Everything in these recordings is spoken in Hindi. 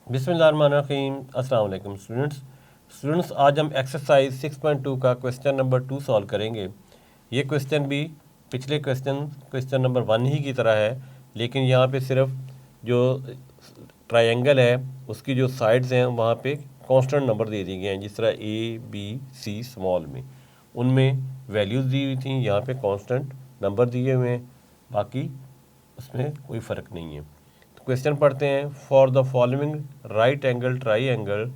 बिस्मिल्लाहिर्रहमानिर्रहीम। अस्सलाम वालेकुम स्टूडेंट्स, आज हम एक्सरसाइज 6.2 का क्वेश्चन नंबर 2 सॉल्व करेंगे। ये क्वेश्चन भी पिछले क्वेश्चन नंबर 1 ही की तरह है, लेकिन यहाँ पे सिर्फ जो ट्रायंगल है उसकी जो साइड्स हैं वहाँ पे कांस्टेंट नंबर दे दिए गए हैं, जिस तरह A, B, C स्मॉल में उनमें वैल्यूज़ दी हुई थी, यहाँ पे कांस्टेंट नंबर दिए हुए हैं, बाकी उसमें कोई फ़र्क नहीं है। तो क्वेश्चन पढ़ते हैं। For the following right angle triangle,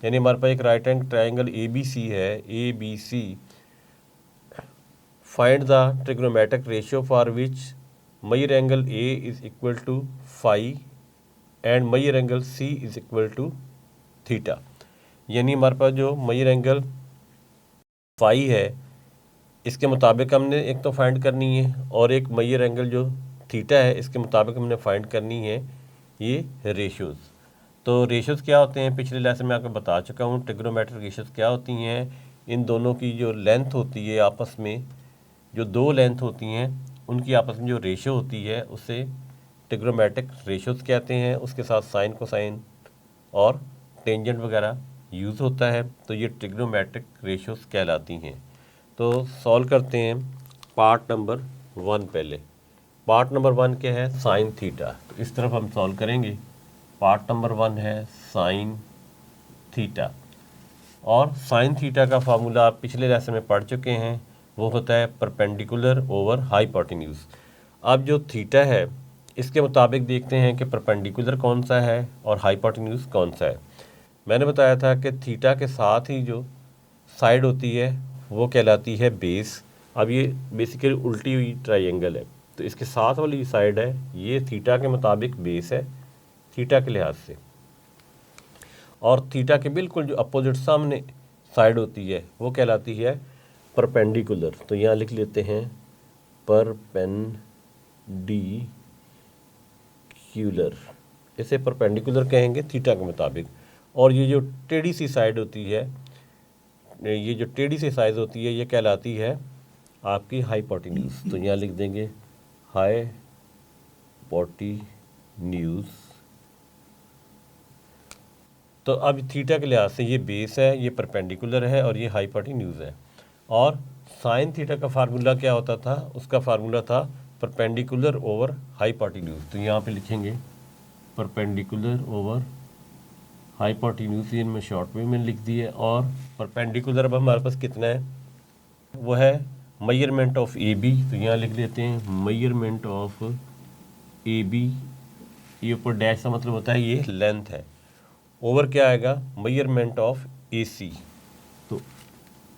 यानी हमारे पास एक राइट एंगल ट्राइंगल ABC है, ABC, find the trigonometric ratio for which measure angle A is equal to phi and measure angle C is equal to theta. यानी हमारे पास जो मेजर एंगल फाई है इसके मुताबिक हमने एक तो फाइंड करनी है, और एक मेजर एंगल जो थीटा है इसके मुताबिक हमने फाइंड करनी है ये रेशियोज़। तो रेशियोज़ क्या होते हैं पिछले लेसन में आपको बता चुका हूँ। ट्रिग्नोमेट्रिक रेशियोज़ क्या होती हैं? इन दोनों की जो लेंथ होती है आपस में, जो दो लेंथ होती हैं उनकी आपस में जो रेशियो होती है उसे ट्रिग्नोमेट्रिक रेशियोज़ कहते हैं। उसके साथ साइन कोसाइन और टेंजेंट वगैरह यूज़ होता है, तो ये ट्रिग्नोमेट्रिक रेशियोज़ कहलाती हैं। तो सॉल्व करते हैं पार्ट नंबर 1। पहले पार्ट नंबर 1 क्या है? Sine theta. तो इस तरफ हम सॉल्व करेंगे। पार्ट नंबर 1 है साइन थीटा, और साइन थीटा का फार्मूला आप पिछले लेसन में पढ़ चुके हैं, वो होता है परपेंडिकुलर ओवर हाइपोटेन्यूज। अब जो थीटा है इसके मुताबिक देखते हैं कि परपेंडिकुलर कौन सा है और हाइपोटेन्यूज कौन सा है। मैंने बताया था कि थीटा के साथ ही जो साइड होती है वो कहलाती है बेस। अब ये बेसिकली उल्टी हुई ट्रायंगल है, तो इसके साथ वाली साइड है ये थीटा के मुताबिक बेस है थीटा के लिहाज से, और थीटा के बिल्कुल जो अपोजिट सामने साइड होती है वो कहलाती है परपेंडिकुलर। तो यहाँ लिख लेते हैं परपेंडिकुलर, इसे परपेंडिकुलर कहेंगे थीटा के मुताबिक। और ये जो टेढ़ी सी साइड होती है, ये जो टेढ़ी सी साइज होती है ये कहलाती है आपकी हाइपोटेन्यूज। तो यहाँ लिख देंगे हाइपोटेन्यूज। तो अब थीटा के लिहाज से ये बेस है, ये परपेंडिकुलर है और ये हाइपोटेन्यूज है। और साइन थीटा का फार्मूला क्या होता था? उसका फार्मूला था परपेंडिकुलर ओवर हाइपोटेन्यूज। तो यहाँ पे लिखेंगे परपेंडिकुलर ओवर हाइपोटेन्यूज, इनमें शॉर्ट में मैंने लिख दिए। और परपेंडिकुलर अब हमारे पास कितना है? वो है मेजरमेंट ऑफ AB। तो यहाँ लिख लेते हैं मेजरमेंट ऑफ AB। ये ऊपर डैश का मतलब होता है ये लेंथ है। ओवर क्या आएगा? Measurement of AC। तो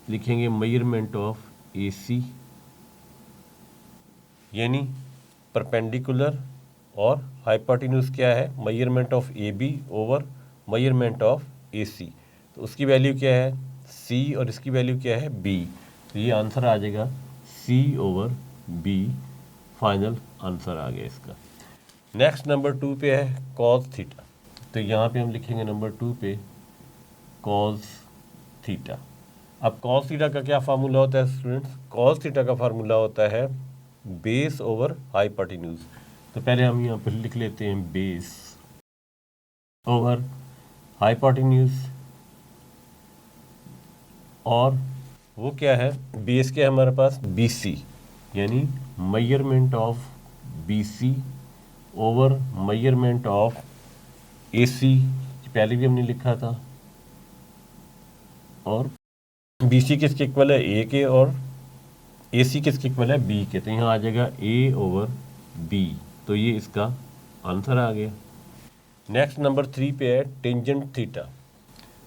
लिखेंगे मेजरमेंट ऑफ AC, यानी परपेंडिकुलर और हाइपोटेन्यूज क्या है? Measurement of AB over measurement of AC। तो उसकी वैल्यू क्या है? C, और इसकी वैल्यू क्या है? B। तो ये आंसर आ जाएगा C over B। Final answer आ गया इसका। नेक्स्ट नंबर 2 पे है कॉस थीटा। तो यहाँ पे हम लिखेंगे नंबर 2 पे कॉस थीटा। अब कॉस थीटा का क्या फार्मूला होता है स्टूडेंट्स? कॉस थीटा का फार्मूला होता है बेस ओवर हाइपोटेन्यूज। तो पहले हम यहाँ पर लिख लेते हैं बेस ओवर हाइपोटेन्यूज, और वो क्या है? बेस क्या है हमारे पास? BC, यानी measurement of BC over measurement of AC। पहले भी हमने लिखा था। और BC किसके इक्वल है? A के, और AC किसके इक्वल है? B के। तो यहाँ आ जाएगा A ओवर B। तो ये इसका आंसर आ गया। नेक्स्ट नंबर 3 पे है टेंजेंट थीटा।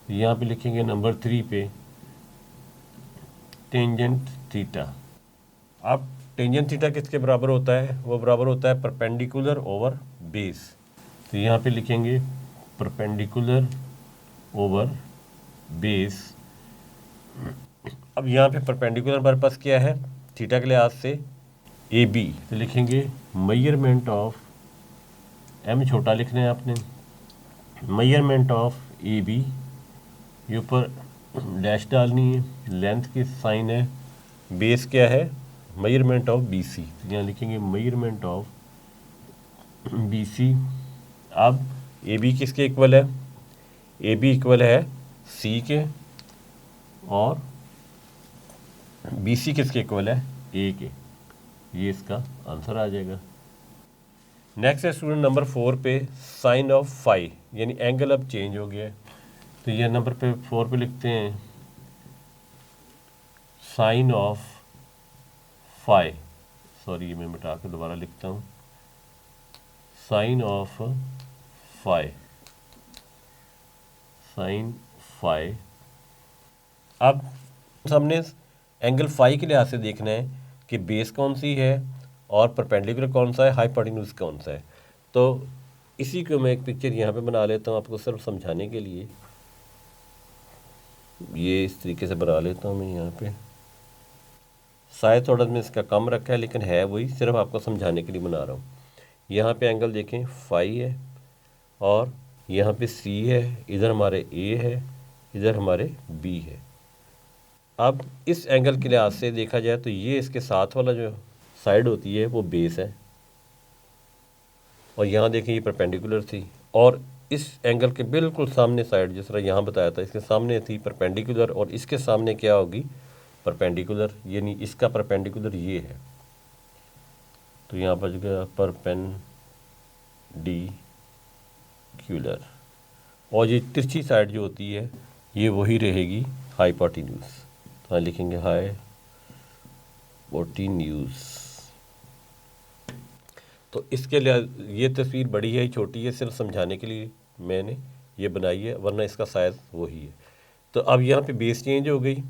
यहाँ पे लिखेंगे नंबर 3 पे टेंजेंट थीटा। अब टेंजेंट थीटा किसके बराबर होता है? वो बराबर होता है परपेंडिकुलर ओवर बेस। तो यहाँ पे लिखेंगे परपेंडिकुलर ओवर बेस। अब यहाँ पे परपेंडिकुलर हमारे पास क्या है थीटा के लिहाज से? AB। तो लिखेंगे मेजरमेंट ऑफ, M छोटा लिखना है आपने, मेजरमेंट ऑफ AB, ये ऊपर डैश डालनी है, लेंथ की साइन है, बेस क्या है? Measurement of BC। तो यहाँ लिखेंगे मेजरमेंट ऑफ BC। अब AB किसके इक्वल है? ए बी इक्वल है सी के और बी सी किसके इक्वल है, ए के। ये इसका आंसर आ जाएगा। नेक्स्ट है स्टूडेंट नंबर 4 पे साइन ऑफ फाई, यानी एंगल अब चेंज हो गया है। तो ये नंबर पे 4 पे लिखते हैं साइन ऑफ फाई, सॉरी ये मैं मिटा के दोबारा लिखता हूँ, sine of phi, sine phi. अब हमने एंगल फाई के लिहाज से देखना है कि बेस कौन सी है और परपेंडिकुलर कौन सा है, हाइपोटेन्यूज कौन सा है। तो इसी को मैं एक पिक्चर यहाँ पे बना लेता हूँ आपको सिर्फ समझाने के लिए। ये इस तरीके से बना लेता हूँ मैं यहाँ पे, शायद थोड़ा मैं इसका कम रखा है लेकिन है वही, सिर्फ आपको समझाने के लिए बना रहा हूँ। यहाँ पे एंगल देखें फाई है और यहाँ पे सी है, इधर हमारे ए है, इधर हमारे बी है। अब इस एंगल के लिहाज से देखा जाए तो ये इसके साथ वाला जो साइड होती है वो बेस है, और यहाँ देखें ये परपेंडिकुलर थी, और इस एंगल के बिल्कुल सामने साइड जिस तरह यहाँ बताया था इसके सामने थी परपेंडिकुलर, और इसके सामने क्या होगी, परपेंडिकुलर, यानी इसका परपेंडिकुलर ये है। तो यहाँ पर जो परपेंडिकुलर, और ये तिरछी साइड जो होती है ये वही रहेगी हाइपोटेन्यूज। तो यहाँ लिखेंगे हाइपोटेन्यूज। तो इसके लिए ये तस्वीर बड़ी है छोटी है, सिर्फ समझाने के लिए मैंने ये बनाई है, वरना इसका साइज वही है। तो अब यहाँ पे बेस चेंज हो गई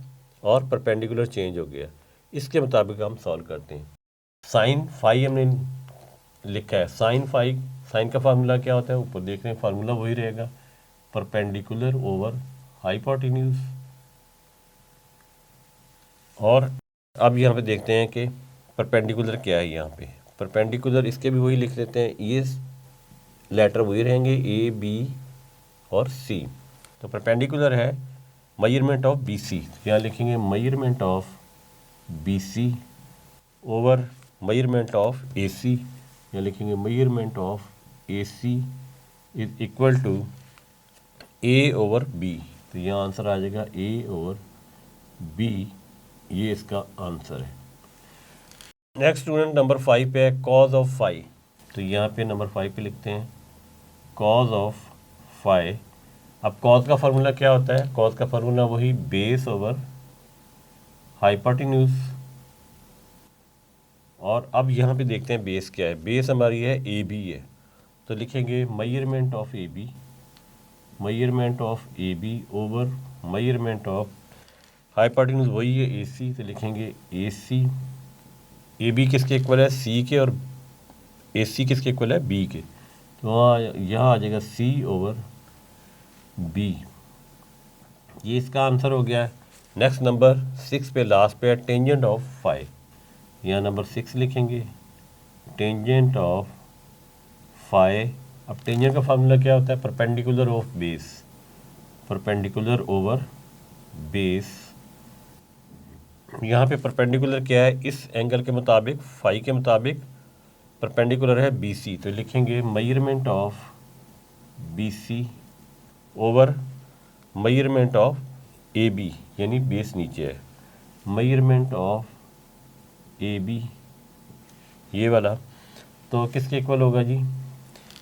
और परपेंडिकुलर चेंज हो गया। इसके मुताबिक हम सॉल्व करते हैं। साइन फाई हमने लिखा है, साइन फाई, साइन का फार्मूला क्या होता है, ऊपर देख रहे हैं फार्मूला वही रहेगा, परपेंडिकुलर ओवर हाइपोटेन्यूज। और अब यहाँ पे देखते हैं कि परपेंडिकुलर क्या है। यहाँ पे परपेंडिकुलर इसके भी वही लिख लेते हैं, ये लेटर वही रहेंगे ए बी और सी। तो परपेंडिकुलर है मेजरमेंट ऑफ बी सी, यहाँ लिखेंगे measurement of B C over measurement of a c, यहाँ लिखेंगे measurement of a c is equal to a over b. तो यहाँ आंसर आ जाएगा ए ओवर बी, ये इसका आंसर है। नेक्स्ट स्टूडेंट नंबर 5 पे है कॉज ऑफ फाई। तो यहाँ पे नंबर 5 पे लिखते हैं कॉज ऑफ फाई। अब कॉज का फार्मूला क्या होता है, कॉज का फार्मूला वही बेस ओवर हाइपोटेन्यूज। और अब यहाँ पे देखते हैं बेस क्या है, बेस हमारी है ए बी है, तो लिखेंगे measurement of A B, measurement of A B over measurement of hypotenuse वही है ए सी, तो लिखेंगे ए सी। ए बी किसके इक्वल है, सी के, और ए सी किसके इक्वल है, बी के। तो वहाँ यहाँ आ जाएगा सी ओवर बी, ये इसका आंसर हो गया है। नेक्स्ट नंबर 6 पे लास्ट पे है टेंजेंट ऑफ फाई। यहाँ नंबर 6 लिखेंगे टेंजेंट ऑफ फाई। अब टेंजेंट का फार्मूला क्या होता है, perpendicular of base, perpendicular over base. यहाँ पे परपेंडिकुलर क्या है, इस एंगल के मुताबिक फाई के मुताबिक परपेंडिकुलर है बी सी, तो लिखेंगे measurement of B C over measurement of A B, यानी बेस नीचे है, मेजरमेंट ऑफ ए बी ये वाला। तो किसके इक्वल होगा जी,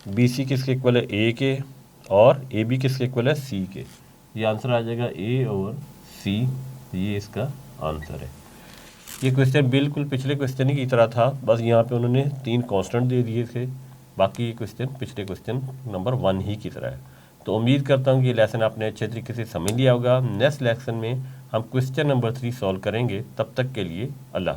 बी सी किसके इक्वल है, ए के, और ए बी किसके इक्वल है, सी के। ये आंसर आ जाएगा ए ओवर सी, ये इसका आंसर है। ये क्वेश्चन बिल्कुल पिछले क्वेश्चन की तरह था, बस यहाँ पे उन्होंने 3 कांस्टेंट दे दिए थे, बाकी ये क्वेश्चन पिछले क्वेश्चन नंबर 1 ही की तरह है। तो उम्मीद करता हूँ कि ये लेसन आपने अच्छे तरीके से समझ लिया होगा। नेक्स्ट लेसन में हम क्वेश्चन नंबर 3 सॉल्व करेंगे, तब तक के लिए अल्लाह।